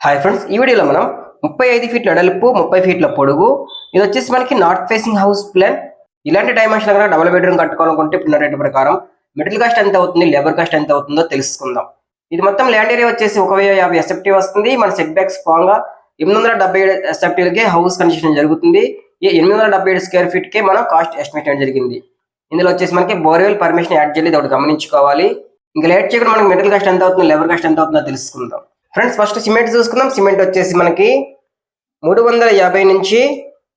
Hi friends, ఈ వీడియోలో మనం 35 ఫీట్ల వెడల్పు 30 ఫీట్ల పొడుగు ఇది వచ్చేసి మనకి నార్త్ ఫేసింగ్ హౌస్ ప్లాన్. ఇలాంటి డైమెన్షన్ కనుక డబుల్ బెడ్రూమ్ కట్టుకోవాలనుకుంటే ఇప్పుడు రేట్ ప్రకారం మెటీరియల్ కాస్ట్ ఎంత అవుతుంది, లేబర్ కాస్ట్ ఎంత అవుతుందో తెలుసుకుందాం. ఇది మొత్తం ల్యాండ్ ఏరియా వచ్చేసి 1050 ఎస్ఎఫ్టీ వస్తుంది. మన సెట్ బ్యాక్స్ పాంగా 877 ఎస్ఎఫ్టీలకే హౌస్ కన్స్ట్రక్షన్ జరుగుతుంది. ఈ 877 స్క్వేర్ ఫీట్ కే మనం కాస్ట్ ఎస్టిమేట్ చేయడం జరిగింది. ఇందులో వచ్చేసి మనకి బోర్వెల్ పర్మిషన్ యాడ్ చేయాలి, ఒకటి గమనించుకోవాలి. ఇంకా లేట్ చేయకుండా మనకి మెటీరియల్ కాస్ట్ ఎంత అవుతుంది, లేబర్ కాస్ట్ ఎంత అవుతుందో తెలుసుకుందాం. ఫ్రెండ్స్, ఫస్ట్ సిమెంట్ చూసుకుందాం. సిమెంట్ వచ్చేసి మనకి 350 నుంచి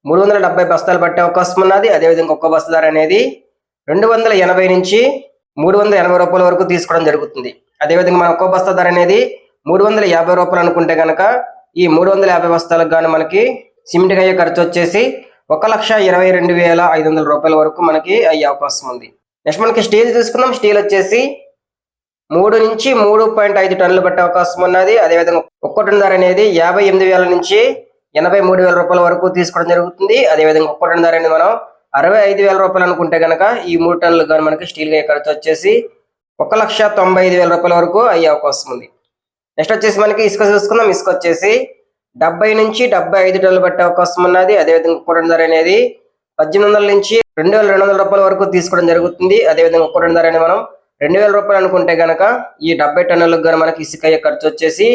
370 బస్తాలు పట్టే అవకాశం ఉన్నది. అదేవిధంగా ఒక్క బస్తా ధర అనేది 280 నుంచి 380 రూపాయల వరకు తీసుకోవడం జరుగుతుంది. అదేవిధంగా మన ఒక్క బస్తా ధర అనేది 350 రూపాయలు అనుకుంటే కనుక ఈ 350 బస్తాలకు గాను మనకి సిమెంట్ అయ్యే ఖర్చు వచ్చేసి 1,22,500 రూపాయల వరకు మనకి అయ్యే అవకాశం ఉంది. నెక్స్ట్ మనకి స్టీల్ చూసుకుందాం. స్టీల్ వచ్చేసి 3 నుంచి 3.5 టన్నులు పట్టే అవకాశం ఉన్నది. అదేవిధంగా ఒక్క టన్ ధర అనేది 58,000 నుంచి 83,000 రూపాయల వరకు తీసుకోవడం జరుగుతుంది. అదేవిధంగా ఒక్క టన్ ధర అనేది మనం 65,000 రూపాయలు అనుకుంటే కనుక ఈ 3 టన్నులు కానీ మనకి స్టీల్ గా ఖర్చు వచ్చేసి 1,95,000 రూపాయల వరకు అయ్యే అవకాశం ఉంది. నెక్స్ట్ వచ్చేసి మనకి ఇసుక చూసుకుందాం. ఇసుక వచ్చేసి 70 నుంచి 75 టన్నులు పట్టే అవకాశం ఉన్నది. అదేవిధంగా ఒక్క టన్ ధర అనేది 1,800 నుంచి 2,200 రూపాయల వరకు తీసుకోవడం జరుగుతుంది. అదేవిధంగా ఒక్క టన్ ధర అనేది మనం 2,000 రూపాయలు అనుకుంటే కనుక ఈ 70 టన్నులకు గాను మనకి ఇసుక అయ్యే ఖర్చు వచ్చేసి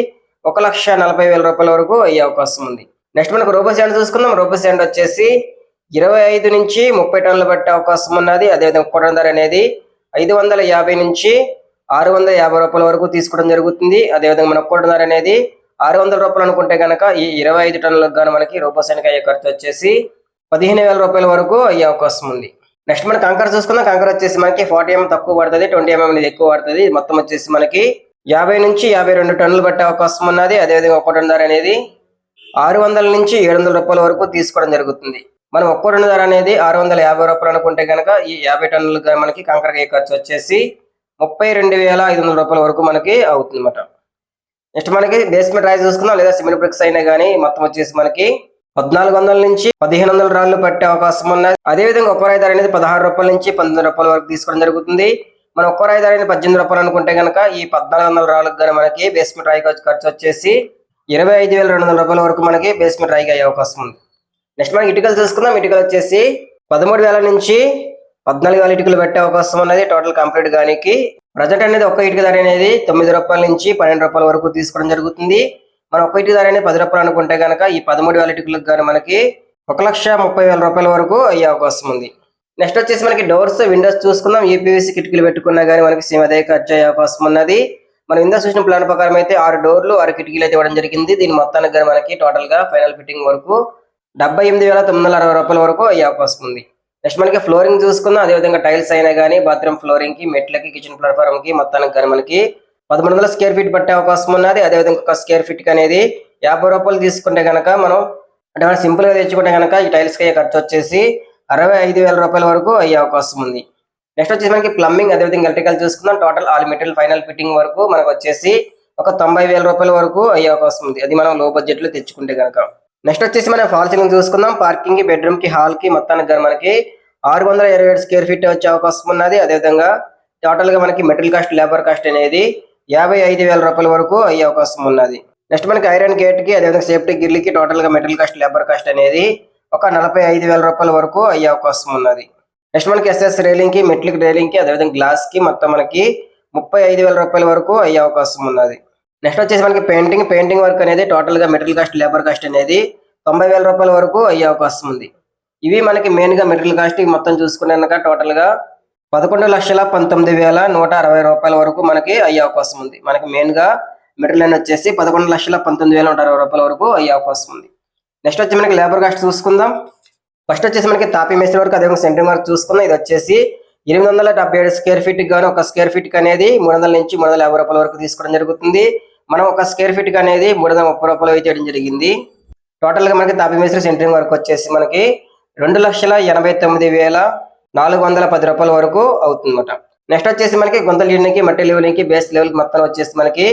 1,40,000 రూపాయల వరకు అయ్యే అవకాశం ఉంది. నెక్స్ట్ మనకు రోబో శాండ్ చూసుకుందాం. రోబో శాండ్ వచ్చేసి 25 నుంచి 30 టన్నులు పట్టే అవకాశం ఉన్నది. అదేవిధంగా ఒక్క టన్ ధర అనేది 550 నుంచి 650 రూపాయల వరకు తీసుకోవడం జరుగుతుంది. అదేవిధంగా మన ఒక్క టన్ ధర అనేది 600 రూపాయలు అనుకుంటే కనుక ఈ 25 టన్నులకు గాను మనకి రోబో శాండ్ అయ్యే ఖర్చు వచ్చేసి 15,000 రూపాయల వరకు అయ్యే అవకాశం ఉంది. నెక్స్ట్ మన కంకర చూసుకుందాం. కంకర వచ్చేసి మనకి 40 mm తక్కువ పడుతుంది, 20 mm అనేది ఎక్కువ పడుతుంది. మొత్తం వచ్చేసి మనకి 50 నుంచి 52 టన్నులు పట్టే అవకాశం ఉన్నది. అదేవిధంగా ఒక్క టన్ ధర అనేది 600 నుంచి 700 రూపాయల వరకు తీసుకోవడం జరుగుతుంది. మనం ఒక్క టన్ ధర అనేది 650 రూపాయలు అనుకుంటే కనుక ఈ 50 టన్నులు మనకి కంకర ఖర్చు వచ్చేసి 32,500 రూపాయల వరకు మనకి అవుతుంది అన్నమాట. నెక్స్ట్ మనకి బేస్మెంట్ రాయి చూసుకుందాం, లేదా సిమెంట్ బ్రిక్స్ అయినా కానీ మొత్తం వచ్చేసి మనకి 1,400 నుంచి 1,500 రాళ్ళు పట్టే అవకాశం ఉన్నది. అదేవిధంగా ఒక్క రాయి ధర అనేది 16 రూపాయల నుంచి 19 రూపాయల వరకు తీసుకోవడం జరుగుతుంది. మనం ఒక్క రాయి ధర అనేది 18 రూపాయలు అనుకుంటే కనుక ఈ 1,400 రాళ్ళకు గానీ మనకి బేస్మెంట్ రాయి ఖర్చు వచ్చేసి 25,200 రూపాయల వరకు మనకి బేస్మెంట్ రాయికి అయ్యే అవకాశం ఉంది. నెక్స్ట్ మనకి ఇటుకలు చూసుకుందాం. ఇటుకలు వచ్చేసి 13,000 నుంచి 14,000 ఇటుకలు పెట్టే అవకాశం ఉన్నది టోటల్ కంప్లీట్ గానికి. ప్రజెంట్ అనేది ఒక్క ఇటుక ధర అనేది 9 రూపాయల నుంచి 12 రూపాయల వరకు తీసుకోవడం జరుగుతుంది. మనం ఒక్క ఇటుక ధర అనేది 10 రూపాయలు అనుకుంటే కనుక ఈ 13,000 ఇటుకలకు గానీ మనకి 1,30,000 రూపాయల వరకు అయ్యే అవకాశం ఉంది. నెక్స్ట్ వచ్చేసి మనకి డోర్స్ విండోస్ చూసుకుందాం. యూపీవీసీ కిటికీలు పెట్టుకున్నా కానీ మనకి సేమ్ అదే ఖర్చు అయ్యే అవకాశం ఉన్నది. మనం ఇందా చూసిన ప్లాన్ ప్రకారం అయితే 6 డోర్లు 6 కిటికీలు అయితే ఇవ్వడం జరిగింది. దీని మొత్తానికి గానీ మనకి టోటల్ గా ఫైనల్ ఫిట్టింగ్ వరకు 78,960 రూపాయల వరకు అయ్యే అవకాశం ఉంది. నెక్స్ట్ మనకి ఫ్లోరింగ్ చూసుకుందాం. అదేవిధంగా టైల్స్ అయినా కానీ బాత్రూమ్ ఫ్లోరింగ్ కి, మెట్లకి, కిచెన్ ప్లాట్ఫామ్ కి మొత్తానికి కానీ మనకి 1,300 స్క్వేర్ ఫీట్ పట్టే అవకాశం ఉన్నది. అదేవిధంగా ఒక స్క్వేర్ ఫీట్ అనేది 50 రూపాయలు తీసుకుంటే కనుక మనం అంటే మనం సింపుల్ గా తెచ్చుకుంటే కనుక ఈ టైల్స్ కి ఖర్చు వచ్చేసి 65,000 రూపాయల వరకు అయ్యే అవకాశం ఉంది. నెక్స్ట్ వచ్చేసి మనకి ప్లంబింగ్ అదేవిధంగా ఎలక్ట్రికల్ చూసుకుందాం. Total all material final fitting వరకు మనకు వచ్చేసి ఒక 90,000 రూపాయల వరకు అయ్యే అవకాశం ఉంది, అది మనం లో బడ్జెట్ లో తెచ్చుకుంటే కనుక. నెక్స్ట్ వచ్చేసి మనం ఫాల్ సీలింగ్ చూసుకుందాం. పార్కింగ్ కి, బెడ్రూమ్ కి, హాల్ కి మొత్తానికి గానీ మనకి 627 స్క్వేర్ ఫీట్ వచ్చే అవకాశం ఉన్నది. అదేవిధంగా టోటల్ గా మనకి మెటీరియల్ కాస్ట్, లేబర్ కాస్ట్ అనేది 55,000 రూపాయల వరకు అయ్యే అవకాశం ఉన్నది. నెక్స్ట్ మనకి ఐరన్ గేట్ కి, అదేవిధంగా సేఫ్టీ గిర్లకి టోటల్ గా మెటీరియల్ కాస్ట్, లేబర్ కాస్ట్ అనేది ఒక 45,000 రూపాయల వరకు అయ్యే అవకాశం ఉన్నది. నెక్స్ట్ మనకి ఎస్ఎస్ రైలింగ్ కి, మెట్లిక్ రైలింగ్ కి, అదేవిధంగా గ్లాస్ కి మొత్తం మనకి 35,000 రూపాయల వరకు అయ్యే అవకాశం ఉన్నది. నెక్స్ట్ వచ్చేసి మనకి పెయింటింగ్ వర్క్ అనేది టోటల్ గా మెటీరియల్ కాస్ట్, లేబర్ కాస్ట్ అనేది 90,000 రూపాయల వరకు అయ్యే అవకాశం ఉంది. ఇవి మనకి మెయిన్ గా మెటీరియల్ కాస్ట్ మొత్తం చూసుకున్నాక టోటల్ గా 11,19,160 రూపాయల వరకు మనకి అయ్యే అవకాశం ఉంది. మనకి మెయిన్ గా మెటీరియల్ వచ్చేసి 11,19,160 రూపాయల వరకు అయ్యే అవకాశం ఉంది. నెక్స్ట్ వచ్చి మనకి లేబర్ కాస్ట్ చూసుకుందాం. ఫస్ట్ వచ్చేసి మనకి తాపీ మేస్త్రి వర్క్, అదేవిధంగా సెంట్రింగ్ వర్క్ చూసుకుందాం. ఇది వచ్చేసి 877 స్క్వేర్ ఫీట్ గాను ఒక స్క్వేర్ ఫీట్ అనేది 300 నుంచి 350 రూపాయల వరకు తీసుకోవడం జరుగుతుంది. మనం ఒక స్క్వేర్ ఫీట్ అనేది 330 రూపాయలు వేయడం జరిగింది. టోటల్ గా మనకి తాపీ మేస్త్రి సెంట్రింగ్ వర్క్ వచ్చేసి మనకి 2,89,410 రూపాయల వరకు అవుతుందన్నమాట. నెక్స్ట్ వచ్చేసి మనకి గుంతలు లీడ్కి, మట్టి లెవెల్కి, బేస్ లెవెల్కి మొత్తం వచ్చేసి మనకి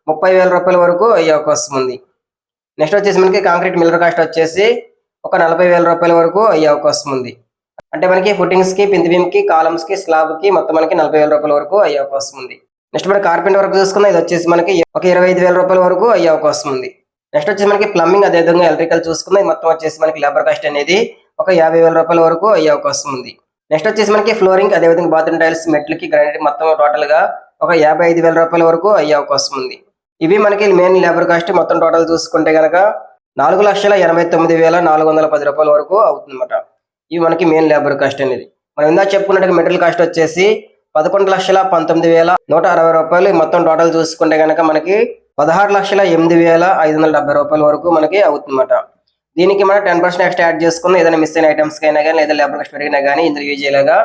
30,000 రూపాయల వరకు అయ్యే అవకాశం ఉంది. నెక్స్ట్ వచ్చేసి మనకి కాంక్రీట్ మిల్లర్ కాస్ట్ వచ్చేసి ఒక 40,000 రూపాయల వరకు అయ్యే అవకాశం ఉంది. అంటే మనకి ఫుటింగ్స్ కి, పింది బీమ్ కి, కాలమ్స్ కి, స్లాబ్ కి మొత్తం మనకి 40,000 రూపాయల వరకు అయ్యే అవకాశం ఉంది. నెక్స్ట్ మనకి కార్పెంటర్ వర్క్ చూసుకున్నా. ఇది వచ్చేసి మనకి ఒక 25,000 రూపాయల వరకు అయ్యే అవకాశం ఉంది. నెక్స్ట్ వచ్చేసి మనకి ప్లంబింగ్ అదేవిధంగా ఎలక్ట్రికల్ చూసుకుందాం. ఈ మొత్తం వచ్చేసి మనకి లేబర్ కాస్ట్ అనేది ఒక 50,000 రూపాయల వరకు అయ్యే అవకాశం ఉంది. నెక్స్ట్ వచ్చేసి మనకి ఫ్లోరింగ్ అదేవిధంగా బాత్రూమ్ టైల్స్ మెట్లకి గ్రానైట్ మొత్తం టోటల్ గా ఒక 55,000 రూపాయల వరకు అయ్యే అవకాశం ఉంది. ఇవి మనకి మెయిన్ లేబర్ కాస్ట్. మొత్తం టోటల్ చూసుకుంటే కనుక 4,89,410 రూపాయల వరకు అవుతుందన్నమాట. ఇవి మనకి మెయిన్ లేబర్ కాస్ట్ అనేది. మనం ఇందాక చెప్పుకున్నట్టుగా మెటీరియల్ కాస్ట్ వచ్చేసి 11,19,160 రూపాయలు. మొత్తం టోటల్ చూసుకుంటే కనుక మనకి 16,08,570 రూపాయల వరకు మనకి అవుతుందన్నమాట. దీనికి మనం 10% ఎక్స్ట్రా యాడ్ చేసుకున్న ఏదైనా మిస్ అయిన ఐటమ్స్ అయినా కానీ లేదా లేబర్ కాస్ట్ పెరిగినా కానీ ఇందులో యూజ్ అయ్యేలాగా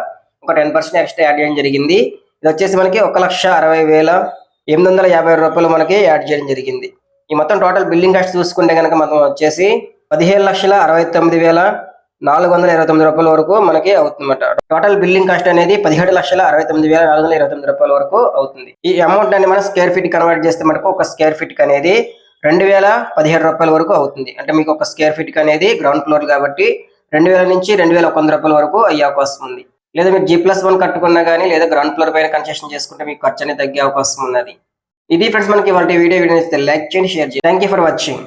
ఒక 10% ఎక్స్ట్రా యాడ్ చేయడం జరిగింది. ఇది వచ్చేసి మనకి 1,60,850 రూపాయలు మనకి యాడ్ చేయడం జరిగింది. ఈ మొత్తం టోటల్ బిల్డింగ్ కాస్ట్ చూసుకుంటే కనుక మొత్తం వచ్చేసి 17,69,429 రూపాయల వరకు మనకి అవుతుందన్నమాట. టోటల్ బిల్డింగ్ కాస్ట్ అనేది 17,69,429 రూపాయల వరకు అవుతుంది. ఈ అమౌంట్ అనేది మనం స్క్వేర్ ఫీట్ కన్వర్ట్ చేస్తే మనకు ఒక స్క్వేర్ ఫీట్ అనేది 2,017 రూపాయల వరకు అవుతుంది. అంటే మీకు ఒక స్క్వేర్ ఫీట్ అనేది గ్రౌండ్ ఫ్లోర్ కాబట్టి 2,000 నుంచి 2,100 రూపాయల వరకు అయ్యే అవకాశం ఉంది. లేదా మీరు G+1 కట్టుకున్నా కానీ లేదా గ్రౌండ్ ఫ్లోర్ పైన కన్స్ట్రక్షన్ చేసుకుంటే మీకు ఖర్చు అనేది తగ్గే అవకాశం ఉన్నది. ఇది ఫ్రెండ్స్ మనకి ఇవాళ వీడియో నచ్చితే లైక్ చేయండి, షేర్ చేయండి. Thank you for watching.